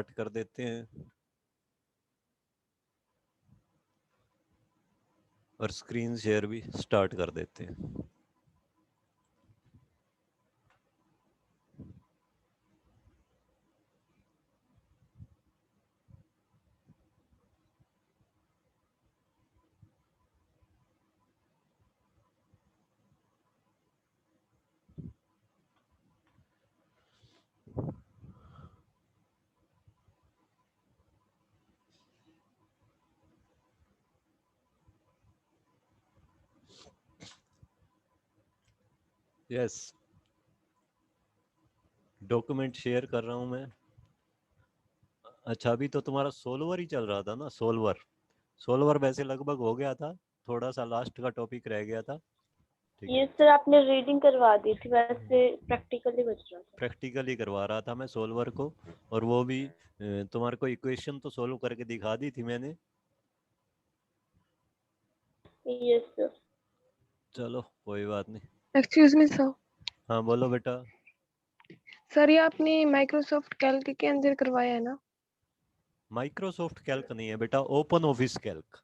Start कर देते हैं और स्क्रीन शेयर भी स्टार्ट कर देते हैं। यस, डॉक्यूमेंट शेयर कर रहा हूं मैं। अच्छा, अभी तो तुम्हारा सोल्वर ही चल रहा था ना? सोल्वर वैसे लगभग हो गया था, थोड़ा सा लास्ट का टॉपिक रह गया था। ठीक ये है, सर आपने रीडिंग करवा दी थी, वैसे प्रैक्टिकली बच रहा था। प्रैक्टिकल ही करवा रहा था मैं सोल्वर को, और वो भी तुम्हारे को इक्वेशन तो सोल्व करके दिखा दी थी मैंने। Yes sir. चलो कोई बात नहीं। Excuse me sir. हाँ बोलो बेटा। सर ये आपने माइक्रोसॉफ्ट कैल्क के अंदर करवाया है ना? माइक्रोसॉफ्ट कैल्क नहीं है बेटा, open office Calc.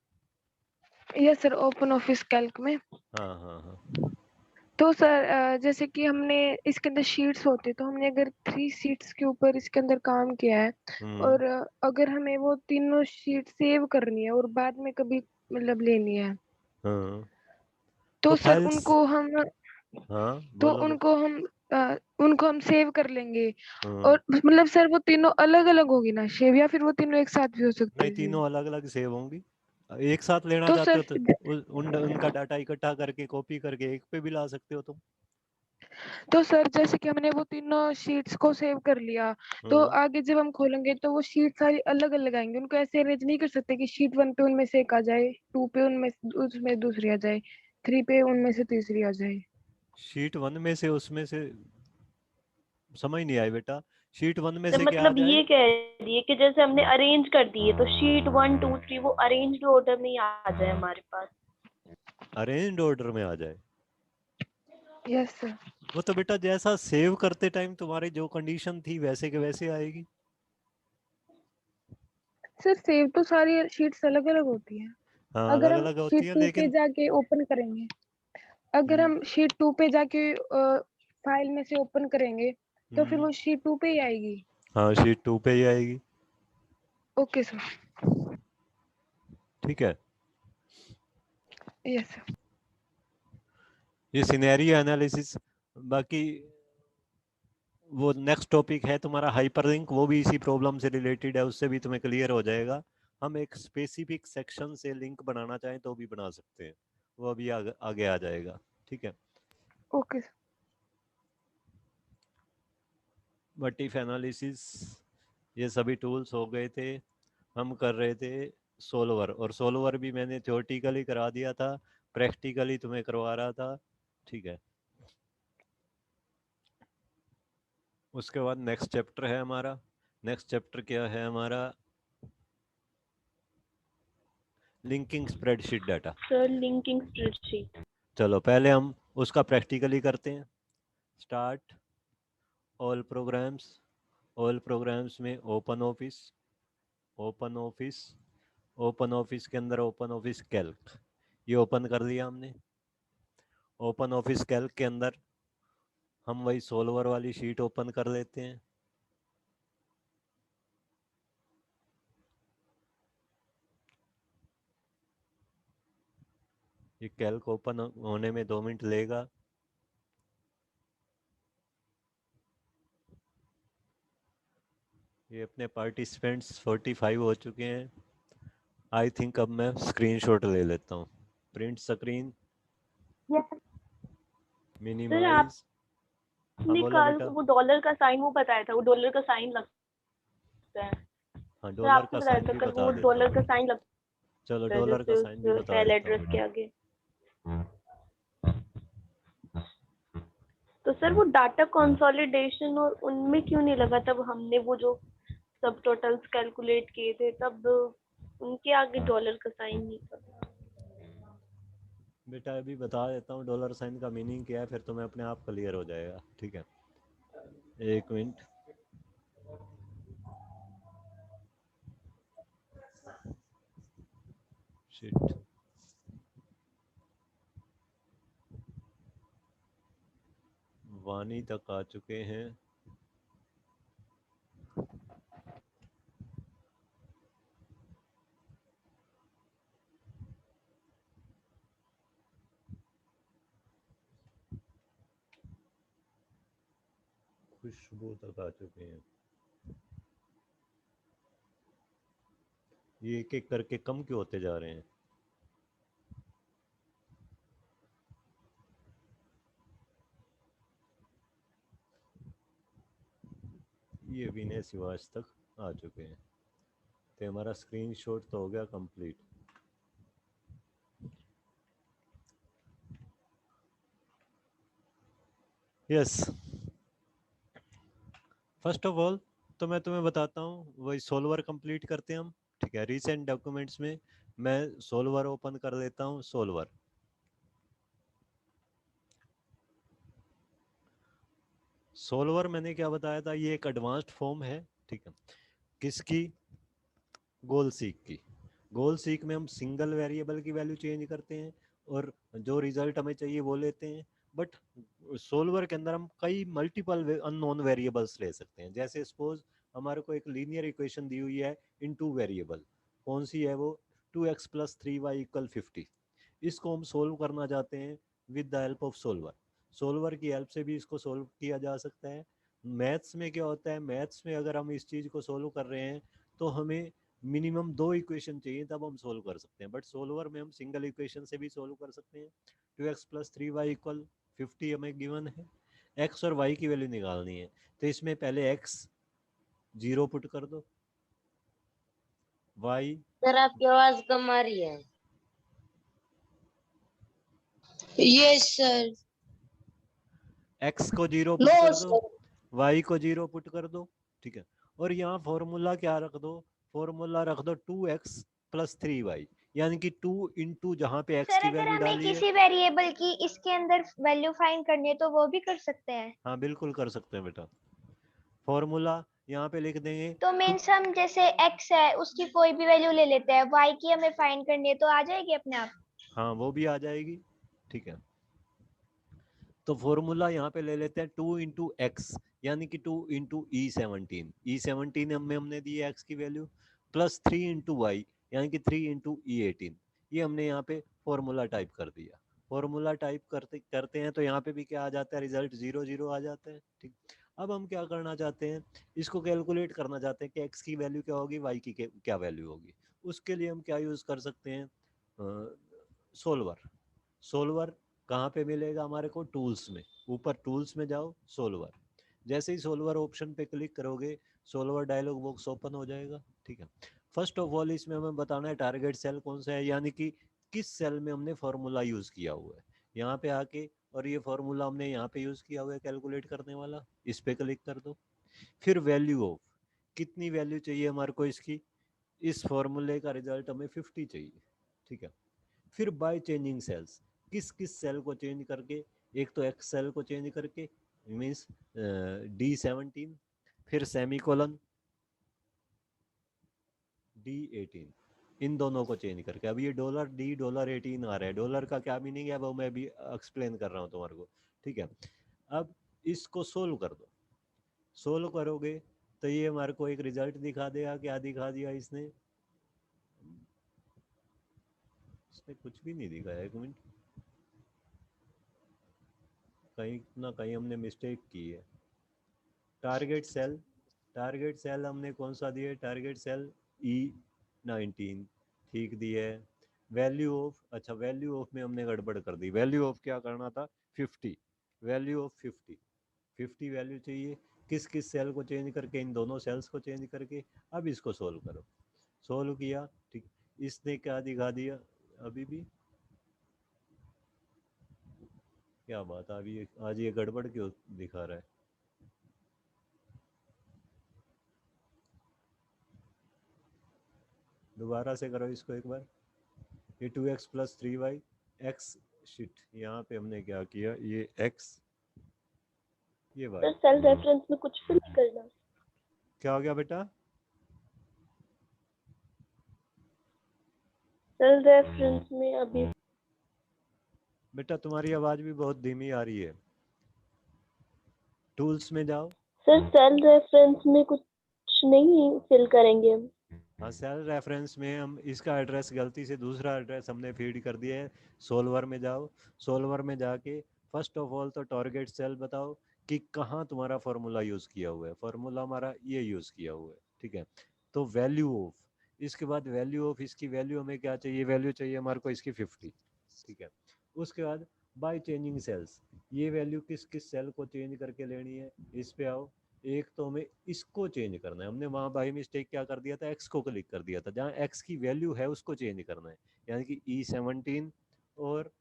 Yes sir, open office Calc में। हाँ हाँ हाँ। तो सर जैसे कि हमने इसके अंदर शीट्स होती है, तो हमने अगर 3 शीट्स के ऊपर इसके अंदर काम किया है और अगर हमें वो तीनों शीट सेव करनी है और बाद में कभी मतलब लेनी है, हाँ तो तो सर फाइल्स। उनको हम हाँ तो बोलो बेटा। उनको हम सेव कर लेंगे। हाँ, और मतलब सर वो तीनों अलग अलग होगी ना शेव, या फिर वो तीनों एक साथ भी हो सकती नहीं है सेव? तीनों अलग अलग सेव होंगी। एक साथ लेना तो चाहते सर हो तो उनका डाटा इकट्ठा करके कॉपी करके एक पे भी ला सकते हो तुम। जैसे कि हमने वो तीनों शीट्स को सेव कर लिया, तो हम्म। आगे जब हम खोलेंगे तो वो शीट सारी अलग अलग आएंगे। उनको ऐसे अरेंज नहीं कर सकते कि शीट 1 पे उनमें से एक आ जाए, 2 पे उनमें उसमें दूसरी आ जाए, 3 पे उनमें से तीसरी आ जाए। शीट वन में से उसमें से समझ नहीं आई बेटा। शीट वन में तो से क्या आ मतलब जाए? ये कह रही है कि जैसे हमने अरेंज कर दिए तो शीट 1 2 3 वो अरेंज्ड ऑर्डर में ही आ जाए हमारे पास। अरेंज्ड ऑर्डर में आ जाए। Yes sir. वो तो बेटा जैसा सेव करते टाइम तुम्हारी जो कंडीशन थी वैसे के वैसे आएगी। सर सेव तो सारी शीट्स अलग अलग होती है। हाँ अगर अलग हम अलग होती शीट है 2 पे लेकिन। जाके ओपन करेंगे, अगर हम्म हम शीट 2 पे जाके फाइल में से ओपन करेंगे, तो फिर हम्म। वो शीट 2 पे ही आएगी। हाँ शीट टू पे ही आएगी। Okay sir. ठीक है, यस सर। ये सिनेरियो एनालिसिस। बाकी वो नेक्स्ट टॉपिक है तुम्हारा हाइपरलिंक, वो भी इसी प्रॉब्लम से रिलेटेड है, उससे भी तुम्हें क्लियर हो जाएगा। हम एक स्पेसिफिक सेक्शन से लिंक बनाना चाहें तो भी बना सकते हैं, वो अभी आगे आ जाएगा। ठीक है, okay sir. But if analysis, ये सभी टूल्स हो गए थे। हम कर रहे थे सोल्वर, और सोल्वर भी मैंने थ्योरेटिकली करा दिया था, प्रैक्टिकली तुम्हें करवा रहा था। ठीक है, उसके बाद नेक्स्ट चैप्टर है हमारा। नेक्स्ट चैप्टर क्या है हमारा? Linking spreadsheet data. Sir linking spreadsheet. चलो पहले हम उसका प्रैक्टिकली करते हैं। Start all programs. All programs में open office, open office, open office के अंदर ओपन ऑफिस कैल्क, ये ओपन कर लिया हमने। ओपन ऑफिस कैल्क के अंदर हम वही सोल्वर वाली शीट ओपन कर लेते हैं। ये कैल्क ओपन होने में 2 मिनट लेगा। ये अपने पार्टिसिपेंट्स 45 हो चुके हैं। आई थिंक अब मैं स्क्रीनशॉट ले लेता हूँ। Print screen, sir minimise. हाँ आपने बोलो कल बेटा। वो डॉलर का साइन वो बताया था, वो डॉलर का साइन लगता है। हाँ सर डॉलर आपने का बताया साइन था भी कल बता वो देता डॉलर का हूँ। साइन चलो लगता है डॉलर का जैसे साइन भी उस बता सेल देता एड्रेस हूँ। के आगे। तो सर वो डाटा कंसोलिडेशन और उनमें क्यों नहीं लगा? तब हमने वो जो सब टोटल्स कैलकुलेट किए थे तब उनके आगे डॉलर का साइन नहीं था। बेटा अभी बता देता हूँ डॉलर साइन का मीनिंग क्या है, फिर तुम्हें अपने आप क्लियर हो जाएगा। ठीक है, एक मिनट। शिट, वानी तक आ चुके हैं। खुशबू तक आ चुके हैं। ये एक एक करके कम क्यों होते जा रहे हैं? ये विनय शिवाज तक आ चुके हैं। तो हमारा स्क्रीनशॉट तो हो गया complete. Yes, first of all तो मैं तुम्हें बताता हूँ, वही सोल्वर कंप्लीट करते हैं हम। ठीक है, रिसेंट डॉक्यूमेंट्स में मैं सोल्वर ओपन कर देता हूँ। सोल्वर, सोल्वर मैंने क्या बताया था, ये एक एडवांस्ड फॉर्म है। ठीक है, किसकी? गोल सीक की। गोल सीक में हम सिंगल वेरिएबल की वैल्यू चेंज करते हैं और जो रिजल्ट हमें चाहिए वो लेते हैं। बट सोल्वर के अंदर हम कई मल्टीपल अननोन वेरिएबल्स ले सकते हैं। जैसे सपोज हमारे को एक लीनियर इक्वेशन दी हुई है इन टू वेरिएबल, कौन सी है वो? 2x + 3y = 50। इसको हम सोल्व करना चाहते हैं with the help of solver. Solver की हेल्प से भी इसको सोल्व किया जा सकता है। मैथ्स में क्या होता है, मैथ्स में अगर हम इस चीज़ को सोल्व कर रहे हैं तो हमें मिनिमम 2 इक्वेशन चाहिए, तब हम सोल्व कर सकते हैं। बट सोल्वर में हम सिंगल इक्वेशन से भी सोल्व कर सकते हैं। 2x + 3y = 50 हमें गिवन है। x और y की वैल्यू निकालनी है, तो इसमें पहले x 0 पुट कर दो, y सर आपकी आवाज कम आ रही है। Yes sir. x को 0 पुट कर दो, y को 0 पुट कर दो। ठीक है, और यहाँ फॉर्मूला क्या रख दो? फॉर्मूला रख दो 2x + 3y, यानी कि 2 इंटू जहाँ पे x सर की अगर वैल्यू हमें डाली है। किसी वेरिएबल की इसके अंदर वैल्यू फाइंड करनी है तो वो भी कर सकते हैं? हाँ बिल्कुल कर सकते हैं बेटा। फॉर्मूला यहाँ पे लिख देंगे। तो मीन्स हम जैसे x है उसकी कोई भी वैल्यू ले लेते हैं, y की हमें फाइंड करनी है तो आ जाएगी अपने आप? हाँ वो भी आ जाएगी। ठीक है, तो फॉर्मूला यहाँ पे ले लेते हैं 2 इंटू एक्स, यानी कि 2 इंटू E17। E17 में हमने दी है एक्स की वैल्यू, प्लस 3 इंटू वाई, यानी कि 3 इंटू E18। ये हमने यहाँ पे फॉर्मूला टाइप कर दिया। फॉर्मूला टाइप करते करते हैं तो यहाँ पे भी क्या आ जाता है? रिजल्ट 0 0 आ जाता है। ठीक, अब हम क्या करना चाहते हैं, इसको कैलकुलेट करना चाहते हैं कि एक्स की वैल्यू क्या होगी, वाई की क्या वैल्यू होगी। उसके लिए हम क्या यूज़ कर सकते हैं? सोल्वर। सोल्वर कहाँ पे मिलेगा हमारे को? टूल्स में। ऊपर टूल्स में जाओ, सोल्वर। जैसे ही सोल्वर ऑप्शन पे क्लिक करोगे, सोल्वर डायलॉग बॉक्स ओपन हो जाएगा। ठीक है, फर्स्ट ऑफ ऑल इसमें हमें बताना है टारगेट सेल कौन सा है, यानी कि किस सेल में हमने फॉर्मूला यूज़ किया हुआ है। यहाँ पे आके, और ये फॉर्मूला हमने यहाँ पे यूज़ किया हुआ है कैलकुलेट करने वाला, इस पे क्लिक कर दो। फिर वैल्यू ऑफ, कितनी वैल्यू चाहिए हमारे को इसकी? इस फॉर्मूले का रिजल्ट हमें 50 चाहिए। ठीक है, फिर बाय चेंजिंग सेल्स, किस किस सेल को चेंज करके? एक तो एक्स सेल को चेंज करके, मीन्स D17, फिर सेमीकोलन D18, इन दोनों को चेंज करके। अब ये $D $18 आ रहा है। डॉलर का क्या मीनिंग है वो मैं भी एक्सप्लेन कर रहा हूँ तुम्हारे को। ठीक है, अब इसको सोल्व कर दो। सोल्व करोगे तो ये हमारे को एक रिजल्ट दिखा देगा। क्या दिखा दिया इसने? इसने कुछ भी नहीं दिखाया। एक मिनट, कहीं ना कहीं हमने मिस्टेक की है। टारगेट सेल, टारगेट सेल हमने कौन सा दिया? टारगेट सेल E19 ठीक दी है। वैल्यू ऑफ, अच्छा वैल्यू ऑफ में हमने गड़बड़ कर दी। वैल्यू ऑफ क्या करना था? 50। वैल्यू ऑफ 50 वैल्यू चाहिए। किस किस सेल को चेंज करके? इन दोनों सेल्स को चेंज करके। अब इसको सोल्व करो। सोल्व किया, ठीक, इसने क्या दिखा दिया? अभी भी क्या बात, अभी आज ये गड़बड़ क्यों दिखा रहा है? दोबारा से करो इसको एक बार। ये 2x + 3y x, शिट, यहाँ पे हमने क्या किया? ये x, ये y। सर सेल रेफरेंस में कुछ भी नहीं करना। क्या हो गया बेटा? सेल रेफरेंस में अभी बेटा तुम्हारी आवाज भी बहुत धीमी आ रही है। टूल्स में जाओ। सर सेल रेफरेंस में कुछ नहीं फिल करेंगे हम। हाँ, सेल रेफरेंस में हम इसका एड्रेस गलती से दूसरा एड्रेस हमने फीड कर दिया है। सोल्वर में जाओ। सोल्वर में जाके फर्स्ट ऑफ ऑल तो टारगेट सेल बताओ कि कहाँ तुम्हारा फार्मूला यूज़ किया हुआ है। फार्मूला हमारा ये यूज़ किया हुआ है, ठीक है। तो वैल्यू ऑफ, इसके बाद वैल्यू ऑफ, इसकी वैल्यू हमें क्या चाहिए, वैल्यू चाहिए हमारे को इसकी 50, ठीक है। उसके बाद बाय चेंजिंग सेल्स, ये वैल्यू किस किस सेल को चेंज करके लेनी है, इस पे आओ। एक तो हमें इसको चेंज करना है, हमने वहाँ बाई मिस्टेक क्या कर दिया था, एक्स को क्लिक कर दिया था, जहाँ एक्स की वैल्यू है उसको चेंज करना है, यानी कि E17, और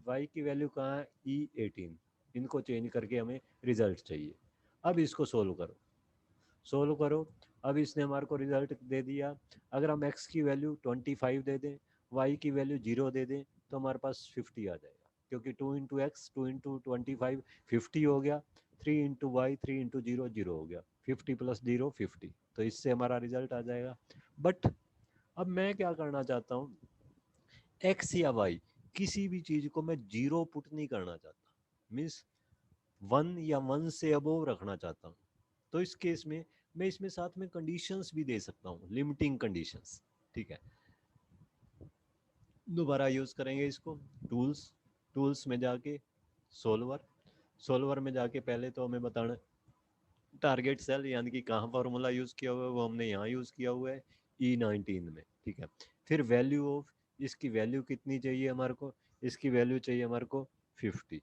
वाई की वैल्यू कहाँ है, E18, इनको चेंज करके हमें रिजल्ट चाहिए। अब इसको सोल्व करो, सोल्व करो। अब इसने हमारे को रिजल्ट दे दिया। अगर हम एक्स की वैल्यू 25 दे दें, वाई की वैल्यू 0 दे दें, तो हमारे पास 50 आ जाएगा, क्योंकि 2 इंटू एक्स 2 इंटू 25 50 हो गया, 3 इंटू वाई 3 इंटू 0 0 हो गया, 50 प्लस 0 50, तो इससे हमारा रिजल्ट आ जाएगा। बट अब मैं क्या करना चाहता हूँ, एक्स या वाई किसी भी चीज़ को मैं 0 पुट नहीं करना चाहता, मीन्स 1 या 1 से अबोव रखना चाहता हूँ। तो इस केस में मैं इसमें साथ में कंडीशंस भी दे सकता हूँ, लिमिटिंग कंडीशंस, ठीक है। दोबारा यूज़ करेंगे इसको, टूल्स, टूल्स में जाके सोल्वर, सोल्वर में जाके पहले तो हमें बताना टारगेट सेल, यानी कि कहाँ फार्मूला यूज़ किया हुआ है, वो हमने यहाँ यूज़ किया हुआ है E19 में, ठीक है। फिर वैल्यू ऑफ, इसकी वैल्यू कितनी चाहिए हमारे को, इसकी वैल्यू चाहिए हमारे को 50।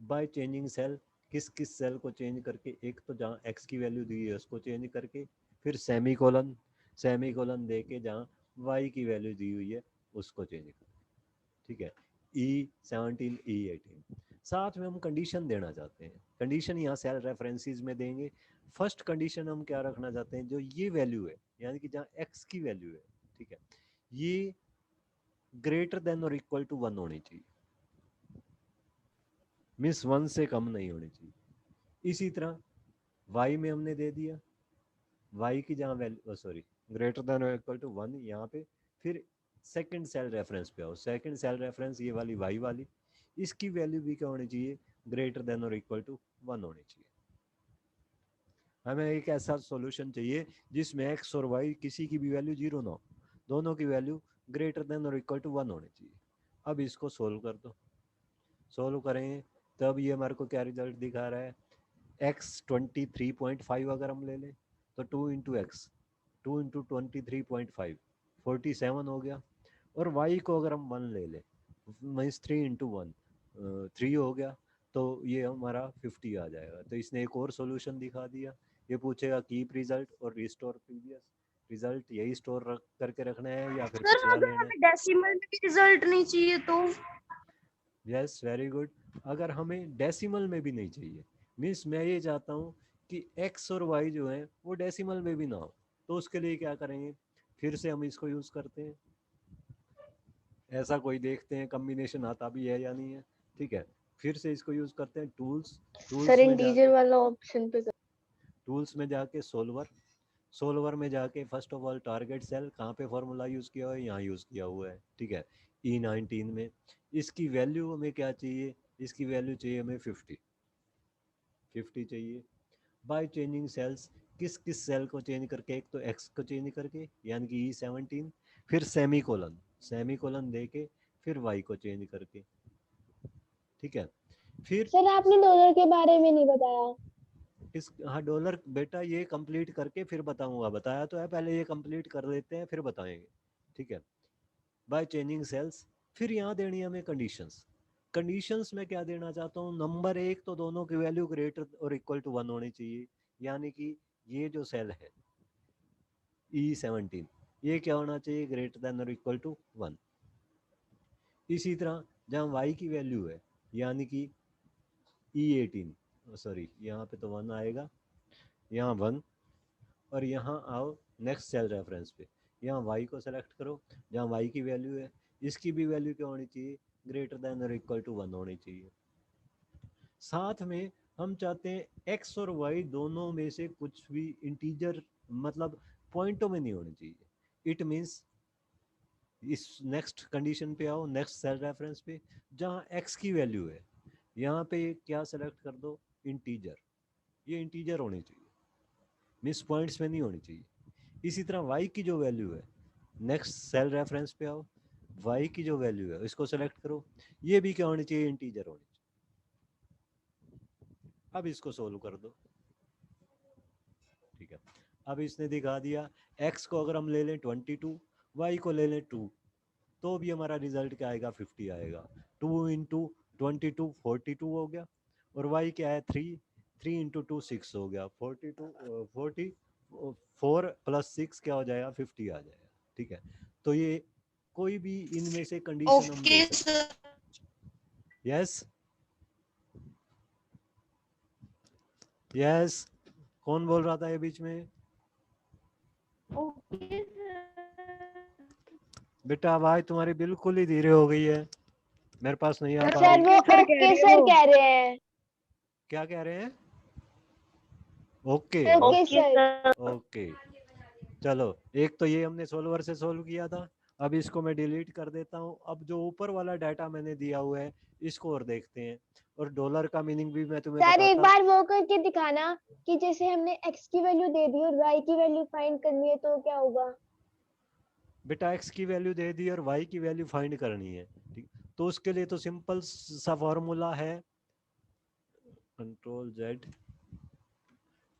बाय चेंजिंग सेल, किस किस सेल को चेंज करके, एक तो जहाँ एक्स की वैल्यू दी है उसको चेंज करके, फिर सेमी कोलन, सेमी कोलन दे के जहाँ वाई की वैल्यू दी हुई है उसको चेंज करके, ठीक है। E17 E18, साथ में हम कंडीशन देना चाहते हैं। कंडीशन यहाँ सेल रेफरेंसेस में देंगे। फर्स्ट कंडीशन हम क्या रखना चाहते हैं, जो ये वैल्यू है, यानी कि जहाँ एक्स की वैल्यू है, ठीक है, ये ग्रेटर देन और इक्वल टू 1 होनी चाहिए, मीन्स 1 से कम नहीं होनी चाहिए। इसी तरह y में हमने दे दिया, y की जहाँ वैल्यू सॉरी ग्रेटर देन और इक्वल टू 1 यहाँ पे, फिर सेकंड सेल रेफरेंस पे आओ, सेकंड सेल रेफरेंस ये वाली y वाली, इसकी वैल्यू भी क्या होनी चाहिए, ग्रेटर देन और इक्वल टू 1 होनी चाहिए। हमें एक ऐसा सॉल्यूशन चाहिए जिसमें x और y किसी की भी वैल्यू 0 ना हो, दोनों की वैल्यू ग्रेटर देन और इक्वल टू 1 होनी चाहिए। अब इसको सोल्व कर दो, सोल्व करेंगे तब ये हमारे को क्या रिजल्ट दिखा रहा है, x 23.5 अगर हम ले लें तो 2 इंटू एक्स 2 इंटू 23.5 47 हो गया, और y को अगर हम 1 ले लें मीन्स 3 इंटू 1 3 हो गया, तो ये हमारा 50 आ जाएगा। तो इसने एक और सॉल्यूशन दिखा दिया। ये पूछेगा कीप रिजल्ट और रिस्टोर प्रीवियस रिजल्ट, यही स्टोर करके रखना है या फिर सर पिछला अगर लेना है। हमें डेसिमल में भी रिजल्ट नहीं चाहिए तो? यस वेरी गुड, अगर हमें डेसिमल में भी नहीं चाहिए, मीन्स मैं ये चाहता हूँ कि x और y जो है वो डेसिमल में भी ना हो, तो उसके लिए क्या करेंगे, फिर से हम इसको यूज़ करते हैं, ऐसा कोई देखते हैं कम्बिनेशन आता भी है या नहीं है, ठीक है। फिर से इसको यूज़ करते हैं, टूल्स, टूल्स सर में इंटीजर जाके, वाला ऑप्शन पे टूल्स में जाके सोल्वर, सोल्वर में जाके first of all target cell, कहाँ पे फॉर्मूला यूज़ किया हुआ है, यहाँ यूज़ किया हुआ है, ठीक है, E19 में। इसकी वैल्यू हमें क्या चाहिए, इसकी वैल्यू चाहिए हमें 50 चाहिए। बाय चेंजिंग सेल्स, किस किस सेल को चेंज करके, एक तो एक्स को चेंज करके यानी कि E17, फिर सेमी कोलन, सेमी कोलन दे के फिर वाई को चेंज करके, ठीक है। फिर सर आपने डॉलर के बारे में नहीं बताया। इस, हाँ डॉलर बेटा ये कंप्लीट करके फिर बताऊंगा, बताया तो है, पहले ये कंप्लीट कर लेते हैं फिर बताएंगे, ठीक है। बाय चेंजिंग सेल्स, फिर यहाँ देनी है हमें कंडीशंस। कंडीशंस में क्या देना चाहता हूँ, नंबर एक तो दोनों की वैल्यू ग्रेटर और इक्वल टू 1 होनी चाहिए, यानी कि ये जो सेल है E17 ये क्या होना चाहिए, ग्रेटर देन और इक्वल टू 1। इसी तरह जहाँ y की वैल्यू है यानी कि E18 सॉरी यहाँ पे तो 1 आएगा, यहाँ 1, और यहाँ आओ नेक्स्ट सेल रेफरेंस पे, यहाँ y को सेलेक्ट करो, जहाँ y की वैल्यू है इसकी भी वैल्यू क्या होनी चाहिए, ग्रेटर देन और इक्वल टू 1 होनी चाहिए। साथ में हम चाहते हैं x और y दोनों में से कुछ भी इंटीजर मतलब पॉइंटों में नहीं होनी चाहिए। इट मीन्स इस नेक्स्ट कंडीशन पे आओ, नेक्स्ट सेल रेफरेंस पे, जहाँ x की वैल्यू है यहाँ पे क्या सेलेक्ट कर दो, इंटीजर। ये इंटीजर होनी चाहिए, मिस पॉइंट्स में नहीं होनी चाहिए। इसी तरह y की जो वैल्यू है, नेक्स्ट सेल रेफरेंस पे आओ, y की जो वैल्यू है इसको सेलेक्ट करो, ये भी क्या होनी चाहिए, इंटीजर होनी चाहिए। अब इसको सोल्व कर दो, ठीक है। अब इसने दिखा दिया x को अगर हम ले लें 22, y को ले लें 2, तो भी हमारा रिजल्ट क्या आएगा, 50 आएगा। 2 इंटू 22 42 हो गया, और y क्या है 3, 3 इंटू 2 6 हो गया, 4 प्लस 6 क्या हो जाएगा, 50 आ जाएगा, ठीक है। तो ये कोई भी इनमें से कंडीशन हम ले सकते हैं। यस यस, कौन बोल रहा था ये बीच में? ओके बेटा आवाज तुम्हारी बिल्कुल ही धीरे हो गई है, मेरे पास नहीं आ पा सर रही। वो सर कह ओके रहे सर हो। कह रहे हैं। क्या कह रहे हैं? Okay okay okay sir. Sir. Okay, चलो एक तो ये हमने सोल्वर से सोल्व किया था, अब इसको मैं डिलीट कर देता हूँ। अब जो ऊपर वाला डाटा मैंने दिया हुआ है इसको और देखते हैं, और डॉलर का मीनिंग भी मैं तुम्हें सर एक बताता। बार वो करके दिखाना कि जैसे हमने x की वैल्यू दे दी और y की वैल्यू फाइंड करनी है तो क्या होगा। बेटा x की वैल्यू दे दी और y की वैल्यू फाइंड करनी है, ठीक। तो उसके लिए तो सिंपल सा फॉर्मूला है, control Z,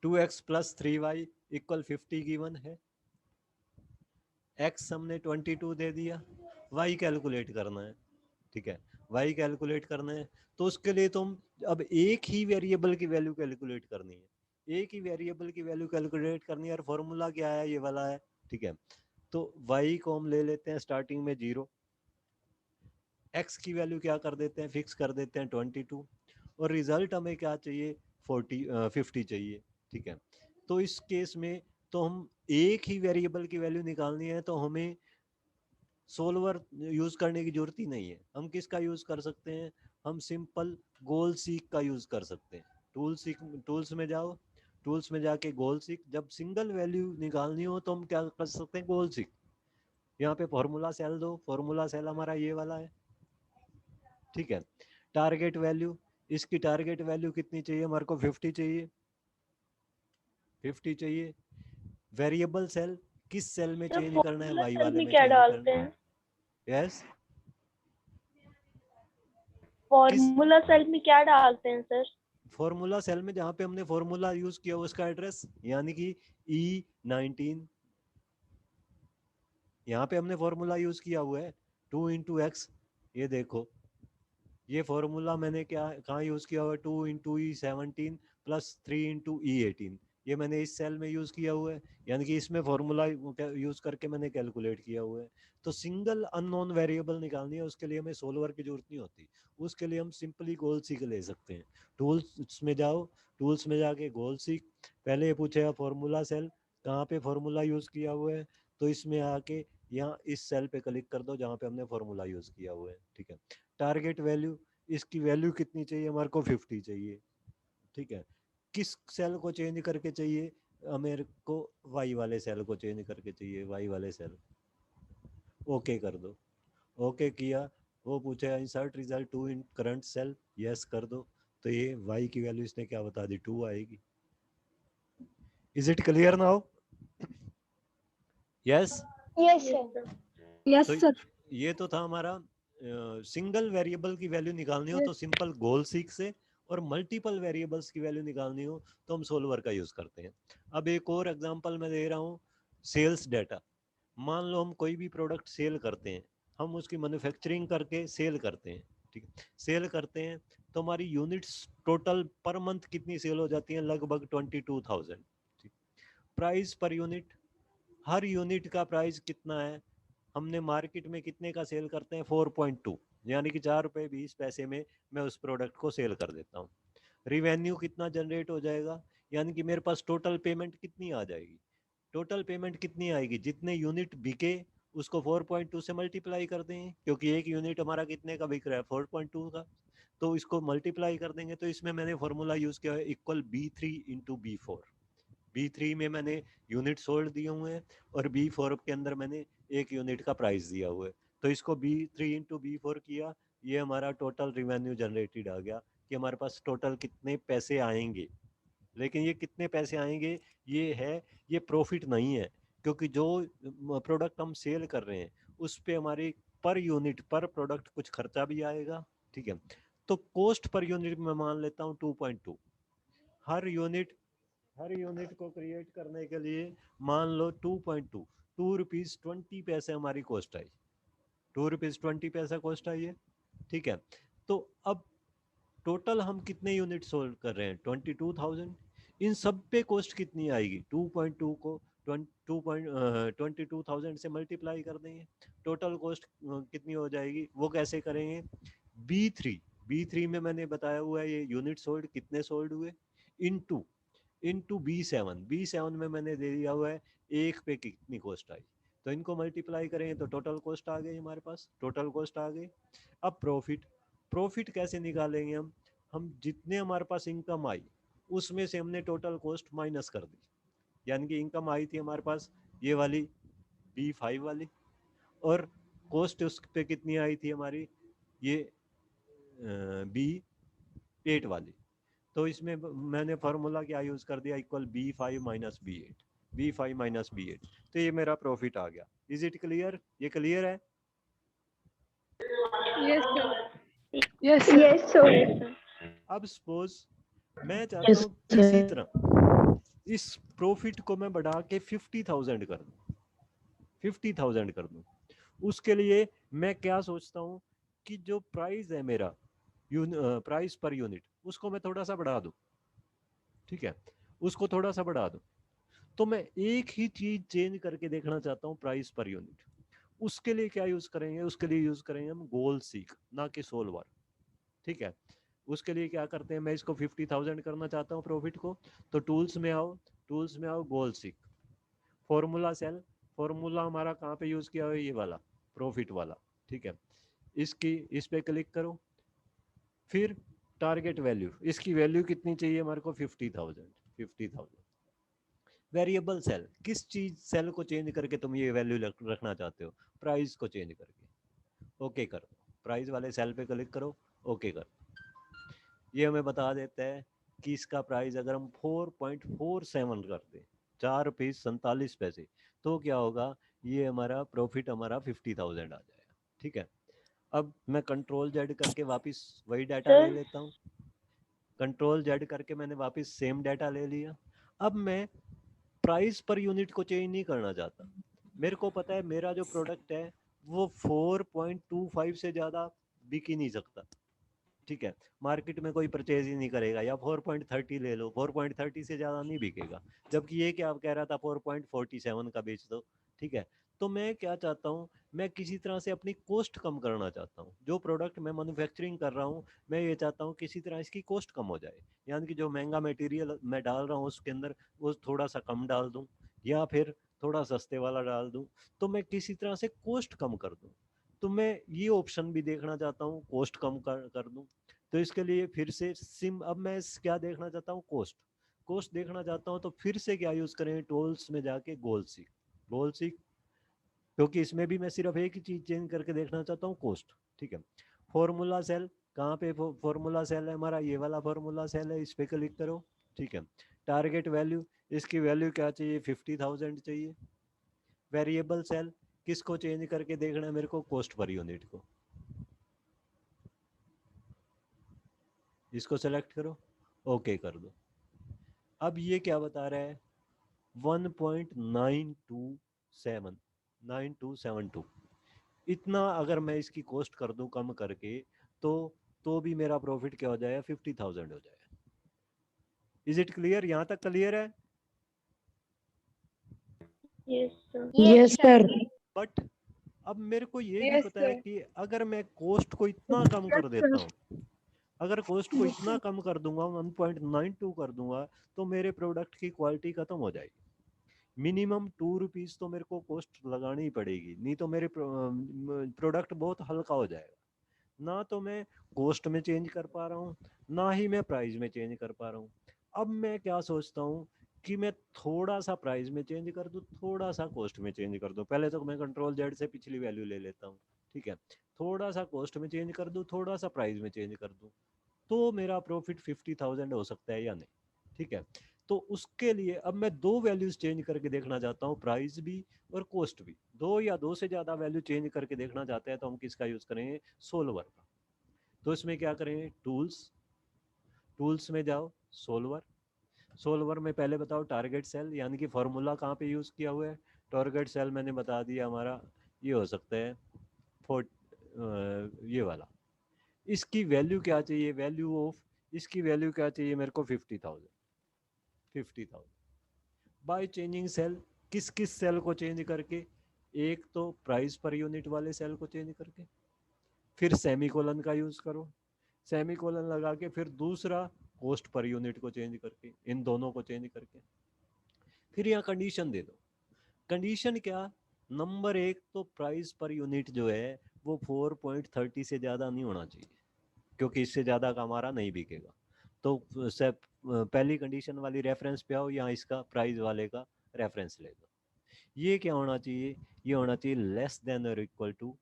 2x plus 3y equal 50 given है। x हमने 22 दे दिया, y कैलकुलेट करना है, ठीक है। y कैलकुलेट करना है तो उसके लिए तुम अब एक ही वेरिएबल की वैल्यू कैलकुलेट करनी है, एक ही वेरिएबल की वैल्यू कैलकुलेट करनी है, और फॉर्मूला क्या है, ये वाला है, ठीक है। तो y को हम ले लेते हैं स्टार्टिंग में 0, x की वैल्यू क्या कर देते हैं, फिक्स कर देते हैं 22, और रिजल्ट हमें क्या चाहिए, 50 चाहिए, ठीक है। तो इस केस में तो हम एक ही वेरिएबल की वैल्यू निकालनी है, तो हमें सोल्वर यूज करने की जरूरत ही नहीं है। हम किसका यूज कर सकते हैं, हम सिंपल गोल सीक का यूज कर सकते हैं। टूल्स में जाओ, टूल्स में जाके गोल सीक, जब सिंगल वैल्यू निकालनी हो तो हम क्या कर सकते हैं, गोल सीक। यहाँ पे फॉर्मूला सेल दो, फॉर्मूला सेल हमारा ये वाला है, ठीक है। टारगेट वैल्यू, इसकी टारगेट वैल्यू कितनी चाहिए हमारे को, 50 चाहिए, 50 चाहिए। वेरिएबल सेल किस सेल में सर चेंज करना है, फॉर्मूला वाई सेल वाले में में क्या चेंज डालते करना हैं? है। यस, फॉर्मूला सेल में क्या डालते हैं सर? फॉर्मूला सेल में जहाँ पे हमने फॉर्मूला यूज किया उसका एड्रेस, यानी कि E19, यहाँ पे हमने फॉर्मूला यूज किया हुआ है 2 इंटू एक्स। ये देखो, ये फॉर्मूला मैंने क्या कहाँ यूज किया हुआ है, 2 into E17 plus 3 into E18, ये मैंने इस सेल में यूज किया हुआ है, यानी कि इसमें फॉर्मूला यूज करके मैंने कैलकुलेट किया हुआ है। तो सिंगल अननोन वेरिएबल निकालनी है, उसके लिए हमें सोल्वर की जरूरत नहीं होती, उसके लिए हम सिंपली गोल सीक ले सकते हैं। टूल्स में जाओ, टूल्स में जाके गोल सीक, पहले ये पूछेगा फॉर्मूला सेल कहाँ पे फॉर्मूला यूज किया हुआ है, तो इसमें आके यहाँ इस सेल पे क्लिक कर दो जहाँ पे हमने फॉर्मूला यूज किया हुआ है, ठीक है। टारगेट वैल्यू, इसकी वैल्यू कितनी चाहिए हमारे को, 50 चाहिए, ठीक है। किस सेल को चेंज करके चाहिए, मेरे को वाई वाले सेल को चेंज करके चाहिए, वाई वाले सेल। ओके कर दो, ओके किया, वो पूछेगा insert result to in current cell, yes कर दो, तो ये वाई की वैल्यू इसने क्या बता दी, 2 आएगी। Is it clear now? Yes yes sir. Yes तो सर। ये तो था हमारा सिंगल वेरिएबल की वैल्यू निकालनी हो तो सिंपल गोल सीक से, और मल्टीपल वेरिएबल्स की वैल्यू निकालनी हो तो हम सोल्वर का यूज करते हैं। अब एक और एग्जांपल मैं दे रहा हूँ, सेल्स डाटा। मान लो हम कोई भी प्रोडक्ट सेल करते हैं, हम उसकी मैन्युफैक्चरिंग करके सेल करते हैं, ठीक है। सेल करते हैं तो हमारी यूनिट्स टोटल पर मंथ कितनी सेल हो जाती हैं, लगभग 22,000, ठीक। प्राइस पर यूनिट, हर यूनिट का प्राइस कितना है, हमने मार्केट में कितने का सेल करते हैं, 4.2, यानी कि 4 रुपये 20 पैसे में मैं उस प्रोडक्ट को सेल कर देता हूँ। रिवेन्यू कितना जनरेट हो जाएगा, यानी कि मेरे पास टोटल पेमेंट कितनी आ जाएगी, टोटल पेमेंट कितनी आएगी, जितने यूनिट बिके उसको 4.2 से मल्टीप्लाई कर दें, क्योंकि एक यूनिट हमारा कितने का बिक रहा है, 4.2 का, तो इसको मल्टीप्लाई कर देंगे। तो इसमें मैंने फॉर्मूला यूज किया है equal B3 into B4। B3 में मैंने यूनिट सोल्ड दिए हुए हैं और B4 के अंदर मैंने एक यूनिट का प्राइस दिया हुआ है, तो इसको B3 इंटू B4 किया, ये हमारा टोटल रिवेन्यू जनरेटेड आ गया कि हमारे पास टोटल कितने पैसे आएंगे। लेकिन ये कितने पैसे आएंगे ये है, ये प्रॉफिट नहीं है, क्योंकि जो प्रोडक्ट हम सेल कर रहे हैं उस पे हमारी पर यूनिट पर प्रोडक्ट कुछ खर्चा भी आएगा, ठीक है। तो कॉस्ट पर यूनिट में मान लेता हूँ 2.2। हर यूनिट को क्रिएट करने के लिए मान लो 2.2, 2 रुपीज़ 20 हमरी कॉस्ट आई, 2 रुपीज़ 20 कॉस्ट आई है, ठीक है। तो अब टोटल हम कितने यूनिट सोल्ड कर रहे हैं, 22,000। इन सब पे कॉस्ट कितनी आएगी, 2.2 को 22,000 से मल्टीप्लाई कर देंगे, टोटल कॉस्ट कितनी हो जाएगी, वो कैसे करेंगे। B3 में मैंने बताया हुआ है ये यूनिट सोल्ड कितने सोल्ड हुए, इनटू B7 में मैंने दे दिया हुआ है एक पे कितनी कॉस्ट आई, तो इनको मल्टीप्लाई करेंगे तो टोटल कॉस्ट आ गई हमारे पास, टोटल कॉस्ट आ गई। अब प्रॉफिट कैसे निकालेंगे हम जितने हमारे पास इनकम आई उसमें से हमने टोटल कॉस्ट माइनस कर दी, यानी कि इनकम आई थी हमारे पास ये वाली B5 वाली, और कॉस्ट उस पे कितनी आई थी हमारी ये B8 वाली, तो इसमें मैंने फार्मूला क्या यूज कर दिया, इक्वल B5 माइनस B8, तो ये मेरा प्रॉफिट आ गया। इज इट क्लियर, ये क्लियर है। Yes sir. अब सपोज मैं चाहता हूँ किसी तरह इस प्रॉफिट को मैं बढ़ा के 50,000 कर दूं, 50,000 कर दूं। उसके लिए मैं क्या सोचता हूँ कि जो प्राइस है मेरा प्राइस पर यूनिट उसको मैं थोड़ा सा बढ़ा दूं, ठीक है, उसको थोड़ा सा बढ़ा दूं। तो मैं एक ही चीज चेंज करके देखना चाहता हूँ प्राइस पर यूनिट, उसके लिए क्या यूज करेंगे, उसके लिए यूज करेंगे हम गोल सीक ना कि सोल्वर, ठीक है। उसके लिए क्या करते हैं, मैं इसको 50,000 करना चाहता हूँ प्रॉफिट को, तो टूल्स में आओ गोल सीक, फॉर्मूला सेल, फॉर्मूला हमारा कहाँ पे यूज किया हुआ है, ये वाला प्रॉफिट वाला, ठीक है। इस पे क्लिक करो, फिर टारगेट वैल्यू, इसकी वैल्यू कितनी चाहिए हमारे को 50,000। वेरिएबल सेल, किस चीज सेल को चेंज करके तुम ये वैल्यू रखना चाहते हो, प्राइस को चेंज करके, ओके कर दो, प्राइस वाले सेल पे क्लिक करो, ओके कर। ये हमें बता देता है कि इसका प्राइस अगर हम 4.47 कर दें, 4 रुपये 47 तो क्या होगा, ये हमारा प्रॉफिट हमारा 50,000 आ जाएगा, ठीक है। अब मैं Ctrl Z करके वापस वही डाटा ले लेता हूँ, Ctrl Z करके मैंने वापस सेम डाटा ले लिया। अब मैं प्राइस पर यूनिट को चेंज नहीं करना चाहता, मेरे को पता है मेरा जो प्रोडक्ट है वो 4.25 से ज़्यादा बिक ही नहीं सकता, ठीक है, मार्केट में कोई परचेज ही नहीं करेगा, या 4.30 ले लो, 4.30 से ज़्यादा नहीं बिकेगा, जबकि ये क्या कह रहा था 4.47 का बेच दो, ठीक है। तो मैं क्या चाहता हूँ, मैं किसी तरह से अपनी कॉस्ट कम करना चाहता हूँ, जो प्रोडक्ट मैं मैन्युफैक्चरिंग कर रहा हूँ मैं ये चाहता हूँ किसी तरह इसकी कॉस्ट कम हो जाए, यानी कि जो महंगा मटेरियल मैं डाल रहा हूँ उसके अंदर वो थोड़ा सा कम डाल दूँ या फिर थोड़ा सस्ते वाला डाल दूँ, तो मैं किसी तरह से कॉस्ट कम कर दूँ। तो मैं ये ऑप्शन भी देखना चाहता हूँ, कॉस्ट कम कर दूँ। तो इसके लिए फिर से अब मैं क्या देखना चाहता हूँ, कॉस्ट देखना चाहता हूँ, तो फिर से क्या यूज करें, टूल्स में जाके गोल सीक, क्योंकि इसमें भी मैं सिर्फ एक ही चीज चेंज करके देखना चाहता हूँ, कॉस्ट, ठीक है। फॉर्मूला सेल, कहाँ पे फॉर्मूला सेल है हमारा, ये वाला फॉर्मूला सेल है, इस पे क्लिक करो, ठीक है। टारगेट वैल्यू, इसकी वैल्यू क्या चाहिए, 50,000 चाहिए। वेरिएबल सेल, किसको चेंज करके देखना है मेरे को, कॉस्ट पर यूनिट को, इसको सेलेक्ट करो, ओके कर दो। अब ये क्या बता रहा है, 1.927 इतना अगर मैं इसकी कॉस्ट कर दूं कम करके, तो भी मेरा प्रॉफिट क्या हो जाएगा, 50,000 हो जाएगा। इज इट क्लियर, यहाँ तक क्लियर है। Yes sir. बट अब मेरे को ये भी पता है कि अगर मैं कॉस्ट को इतना कम कर देता हूँ, अगर कॉस्ट को इतना कम कर दूंगा, 1.92 कर दूंगा, तो मेरे प्रोडक्ट की क्वालिटी खत्म हो जाएगी। मिनिमम 2 रुपीज़ तो मेरे को कॉस्ट लगानी ही पड़ेगी, नहीं तो मेरे प्रोडक्ट बहुत हल्का हो जाएगा। ना तो मैं कॉस्ट में चेंज कर पा रहा हूँ, ना ही मैं प्राइस में चेंज कर पा रहा हूँ। अब मैं क्या सोचता हूँ कि मैं थोड़ा सा प्राइस में चेंज कर दूं, थोड़ा सा कॉस्ट में चेंज कर दूं। पहले तो मैं कंट्रोल जेड से पिछली वैल्यू ले लेता हूँ, ठीक है। थोड़ा सा कॉस्ट में चेंज कर दूं, थोड़ा सा प्राइस में चेंज कर दूं, तो मेरा प्रॉफिट 50,000 हो सकता है या नहीं, ठीक है। तो उसके लिए अब मैं दो वैल्यूज चेंज करके देखना चाहता हूँ, प्राइस भी और कॉस्ट भी। दो या दो से ज्यादा वैल्यू चेंज करके देखना चाहते हैं तो हम किसका यूज करेंगे, सोल्वर का। तो इसमें क्या करेंगे, टूल्स, टूल्स में जाओ, सोल्वर, सोल्वर में पहले बताओ टारगेट सेल, यानी कि फॉर्मूला कहाँ पे यूज किया हुआ है। टारगेट सेल मैंने बता दिया हमारा ये हो सकता है ये वाला। इसकी वैल्यू क्या चाहिए, वैल्यू ऑफ, इसकी वैल्यू क्या चाहिए मेरे को, 50,000 बाय चेंजिंग सेल। किस किस सेल को चेंज करके, एक तो प्राइस पर यूनिट वाले सेल को चेंज करके, फिर सेमीकोलन का यूज करो, सेमीकोलन लगा के फिर दूसरा कॉस्ट पर यूनिट को चेंज करके, इन दोनों को चेंज करके फिर यहाँ कंडीशन दे दो। कंडीशन क्या, नंबर एक तो प्राइस पर यूनिट जो है वो 4.30 से ज़्यादा नहीं होना चाहिए, क्योंकि इससे ज़्यादा का हमारा नहीं बिकेगा। तो पहली कंडीशन वाली रेफरेंस पे आओ, यहाँ इसका प्राइस वाले का रेफरेंस ले दो। ये क्या होना चाहिए, ये होना चाहिए लेस देन और इक्वल टू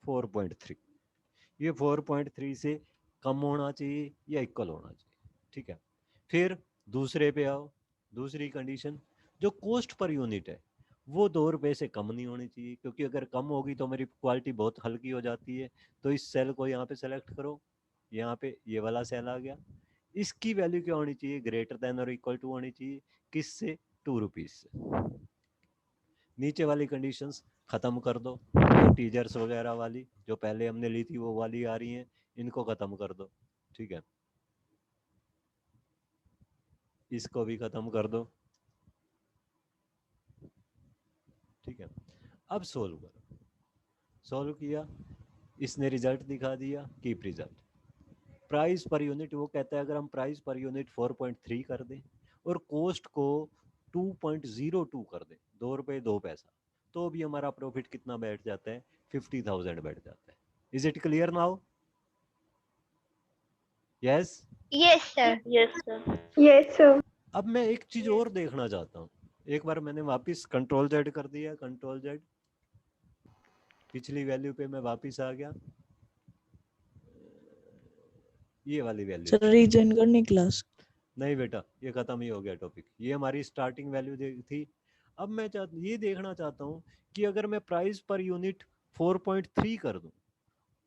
4.3। ये 4.3 से कम होना चाहिए या इक्वल होना चाहिए, ठीक है। फिर दूसरे पे आओ, दूसरी कंडीशन, जो कॉस्ट पर यूनिट है वो 2 रुपये से कम नहीं होनी चाहिए, क्योंकि अगर कम होगी तो मेरी क्वालिटी बहुत हल्की हो जाती है। तो इस सेल को यहाँ पे सेलेक्ट करो, यहाँ पे ये वाला सेल आ गया। इसकी वैल्यू क्या होनी चाहिए, ग्रेटर देन और इक्वल टू होनी चाहिए, किससे, 2 रुपीज से। नीचे वाली कंडीशंस खत्म कर दो, टीजर्स वगैरह वाली जो पहले हमने ली थी वो वाली आ रही हैं, इनको खत्म कर दो, ठीक है। इसको भी खत्म कर दो, ठीक है। अब सोल्व करो, सोल्व किया, इसने रिजल्ट दिखा दिया, keep result. Price per unit वो कहता है अगर हम प्राइस पर यूनिट 4.3 कर दें और कॉस्ट को 2.02 कर दें, 2 रुपये 2 पैसा, तो भी हमारा प्रॉफिट कितना बैठ जाता है, 50,000 बैठ जाता है। Is it clear now? Yes yes sir. Yes sir. Yes sir. अब मैं एक चीज और देखना चाहता हूँ। एक बार मैंने वापस कंट्रोल जेड कर दिया, कंट्रोल जेड, पिछली वैल्यू पे मैं वापस आ गया, ये वाली वैल्यू सर रीजन करनी क्लास। नहीं बेटा, ये खत्म ही हो गया टॉपिक। ये हमारी स्टार्टिंग वैल्यू थी। अब मैं ये देखना चाहता हूँ कि अगर मैं प्राइस पर यूनिट 4.3 कर दूं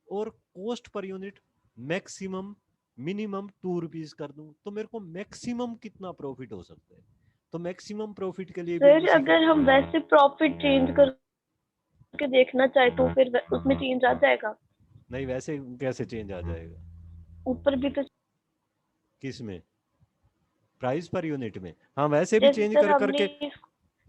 और cost per unit maximum minimum 2 rupees कर दूं, तो मेरे को मैक्सिमम कितना प्रॉफिट हो सकता है। तो मैक्सिमम प्रॉफिट के लिए भी सर अगर हम वैसे प्रॉफिट चेंज करके देखना चाहे तो फिर उसमें चेंज आ जाएगा? नहीं, वैसे कैसे चेंज आ जाएगा, ऊपर भी तो किस में, प्राइस पर यूनिट में? हाँ वैसे भी जैसे चेंज सर कर हमने करके,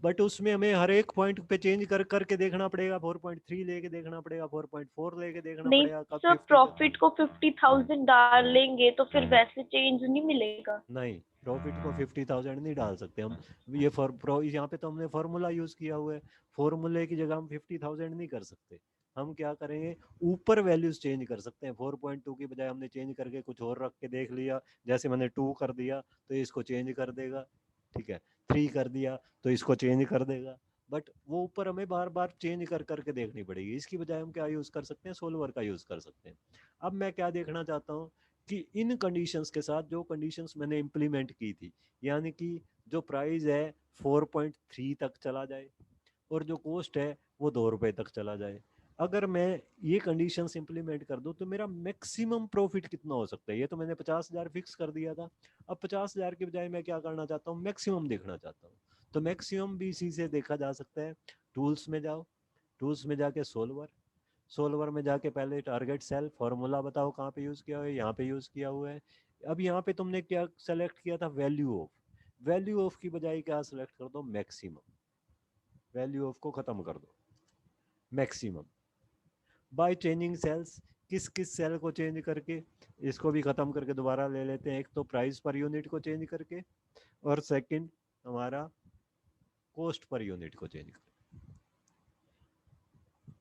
बट उसमें हमें हर एक पॉइंट पे चेंज कर करके देखना पड़ेगा, 4.3 लेके देखना पड़ेगा, 4.4 लेके देखना नहीं पड़ेगा, कब सर 50 प्रॉफिट को 50,000 डालेंगे तो फिर वैसे चेंज नहीं मिलेगा? नहीं, प्रॉफिट को 50,000 नहीं डाल सकते हम। ये यहाँ पे तो हमने फॉर्मूला यूज किया हुआ है, फॉर्मूले की जगह हम 50,000 नहीं कर सकते। हम क्या करेंगे, ऊपर वैल्यूज चेंज कर सकते हैं। 4.2 की बजाय हमने चेंज करके कुछ और रख के देख लिया, जैसे मैंने 2 कर दिया तो इसको चेंज कर देगा, ठीक है। 3 कर दिया तो इसको चेंज कर देगा, बट वो ऊपर हमें बार बार चेंज कर करके देखनी पड़ेगी। इसकी बजाय हम क्या यूज कर सकते हैं, सोल्वर का यूज कर सकते हैं। अब मैं क्या देखना चाहता हूँ कि इन कंडीशंस के साथ जो कंडीशंस मैंने इंप्लीमेंट की थी, यानी कि जो प्राइस है 4.3 तक चला जाए और जो कॉस्ट है वो 2 रुपए तक चला जाए, अगर मैं ये कंडीशंस इंप्लीमेंट कर दूं तो मेरा मैक्सिमम प्रॉफिट कितना हो सकता है। ये तो मैंने 50,000 फिक्स कर दिया था, अब 50,000 के बजाय मैं क्या करना चाहता हूँ, मैक्सिमम देखना चाहता हूँ। तो मैक्सिमम भी इसी से देखा जा सकता है। टूल्स में जाओ, टूल्स में जाके सोल्वर, सोल्वर में जाके पहले टारगेट सेल, फॉर्मूला बताओ कहाँ पे यूज किया हुआ है, यहाँ पे यूज किया हुआ है। अब यहाँ पे तुमने क्या सेलेक्ट किया था, वैल्यू ऑफ, वैल्यू ऑफ की बजाय क्या सेलेक्ट कर दो, मैक्सिमम, वैल्यू ऑफ को खत्म कर दो, मैक्सिमम। बाय चेंजिंग सेल्स, किस किस सेल को चेंज करके, इसको भी खत्म करके दोबारा ले लेते हैं। एक तो प्राइस पर यूनिट को चेंज करके और सेकंड हमारा कॉस्ट पर यूनिट को चेंज करके।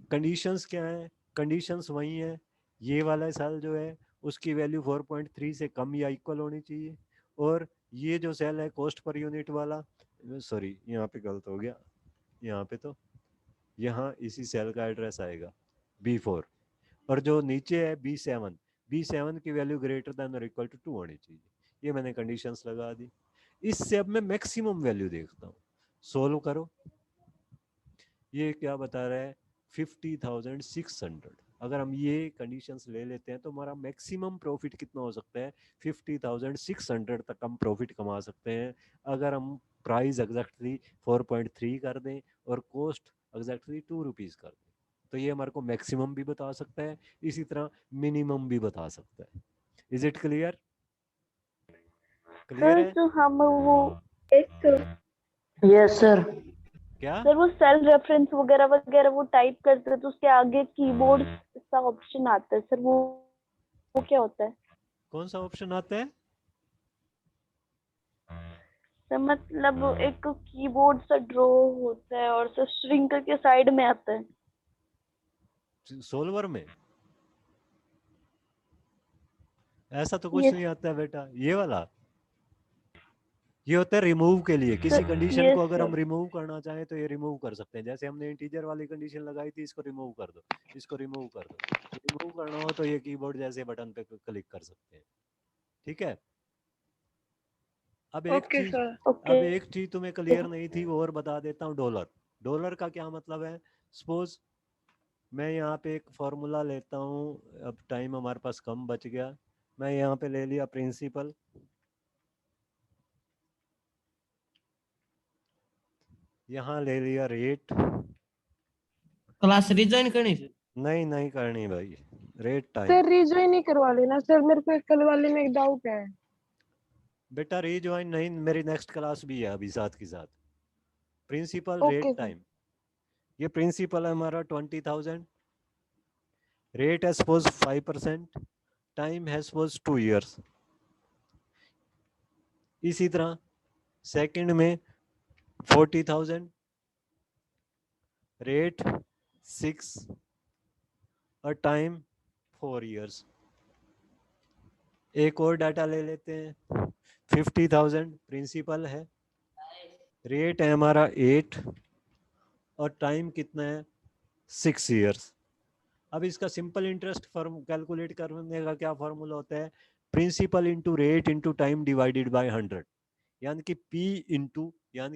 कंडीशंस क्या है, कंडीशंस वही है, ये वाला सेल जो है उसकी वैल्यू 4.3 से कम या इक्वल होनी चाहिए और ये जो सेल है कॉस्ट पर यूनिट वाला, सॉरी यहाँ पे गलत हो गया, यहाँ पे तो यहाँ इसी सेल का एड्रेस आएगा B4, और जो नीचे है B7 की वैल्यू ग्रेटर देन और इक्वल टू 2 होनी चाहिए। ये मैंने कंडीशंस लगा दी। इससे अब मैं मैक्सिमम वैल्यू देखता हूँ, सोल्व करो। ये क्या बता रहा है 50,600। अगर हम ये कंडीशंस ले लेते हैं तो हमारा मैक्सिमम प्रॉफिट कितना हो सकता है 50,600 तक हम प्रॉफिट कमा सकते हैं, अगर हम प्राइस एग्जैक्टली 4.3 कर दें और कॉस्ट एग्जैक्टली 2 रुपीज़ कर दें। तो ये हमारे को मैक्सिमम भी बता सकता है, इसी तरह मिनिमम भी बता सकता है। Is it clear? क्लियर है? तो हम वो एक यस सर। क्या सर वो सेल रेफरेंस वगैरह वगैरह वो टाइप करते हैं तो उसके आगे कीबोर्ड का ऑप्शन आता है सर, वो क्या होता है? कौन सा ऑप्शन आता है? सर मतलब एक कीबोर्ड सा ड्रॉ होता है और सर श्रिंक के साइड में आता है। सोल्वर में ऐसा तो कुछ Yes. नहीं आता है बेटा। ये वाला ये होता है रिमूव के लिए, किसी Sir, कंडीशन yes, को अगर sir. हम रिमूव करना चाहें तो ये रिमूव कर सकते हैं। जैसे हमने इंटीजर वाली कंडीशन लगाई थी, इसको रिमूव कर दो, इसको रिमूव कर दो। रिमूव करना हो तो ये कीबोर्ड जैसे बटन पे क्लिक कर सकते हैं। ठीक है। अब ओके चीज सर। Okay. अब एक चीज तुम्हें क्लियर नहीं थी वो और बता देता हूँ। डॉलर, डॉलर का क्या मतलब है? सपोज मैं यहाँ पे एक फॉर्मूला लेता हूँ, अब टाइम हमारे पास कम बच गया, मैं यहाँ पे ले लिया प्रिंसिपल, यहाँ ले लिया रेट। क्लास रिज्वाइन करनी सर? नहीं करनी भाई, रेट टाइम। सर रिज्वाइन ही करवा लेना सर, मेरे को कल वाले में एक डाउट है। बेटा रीज्वाइन नहीं, मेरी नेक्स्ट क्लास भी है अभी साथ के साथ। Principal okay rate sir. Time, ये प्रिंसिपल है हमारा 20,000, रेट है सपोज 5%, टाइम है सपोज 2 years। इसी तरह सेकंड में 40,000, रेट 6 और टाइम 4 years। एक और डाटा ले लेते हैं, 50,000 प्रिंसिपल है, रेट है हमारा 8 और टाइम कितना है 6 years। अब इसका सिंपल इंटरेस्ट फॉर्म कैलकुलेट करने का क्या फॉर्मूला होता है? Principal into rate into time divided by 100, यानी कि P इंटू यानी